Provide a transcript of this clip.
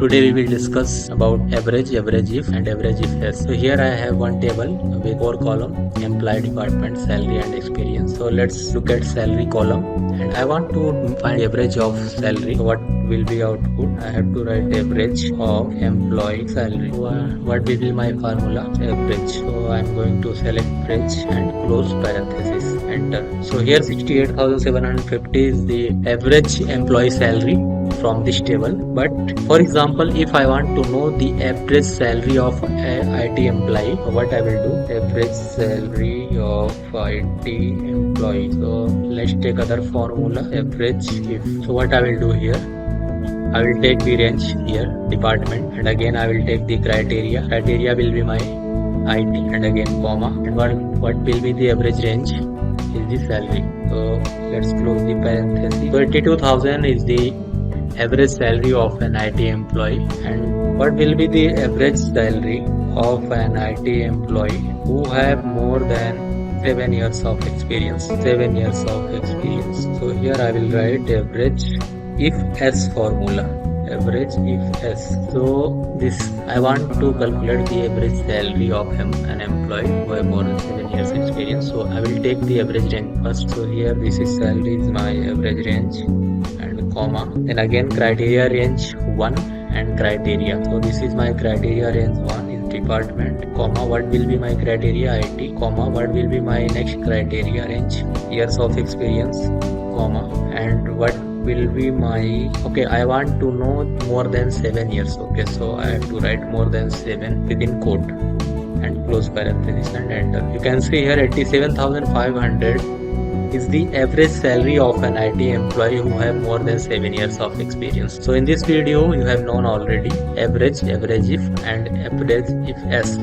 today we will discuss about average, average if and average if S. So here I have one table with 4 column, employee, department, salary and experience. So let's look at salary column, and I want to find average of salary. So what will be output? I have to write average of employee salary. So, what will be my formula? Average. So I am going to select average and close parenthesis, enter. So here 68,750 is the average employee salary from this table. But for example, if I want to know the average salary of IT employee, what I will do? Average salary of IT employee. So let's take other formula, average if. So what I will do here, I will take the range here, department, and again I will take the criteria. Criteria will be my IT, and again comma, and what will be the average range is the salary. So let's close the parenthesis. So 82,000 is the average salary of an IT employee, and what will be the average salary of an IT employee who have more than 7 years of experience. 7 years of experience. So here I will write average if S formula. Average if S. So this I want to calculate the average salary of an employee who have more than 7 years experience. So I will take the average range first. So here this is salary is my average range, and comma, then again criteria range 1 and criteria. So this is my criteria range 1 is department, comma, what will be my criteria? IT, comma, what will be my next criteria range? Years of experience, comma, and what will be my, okay, I want to know more than 7 years. Okay, so I have to write more than 7 within quote and close parenthesis and enter. You can see here 87,500 is the average salary of an IT employee who have more than 7 years of experience. So in this video you have known already average, average if and average if S.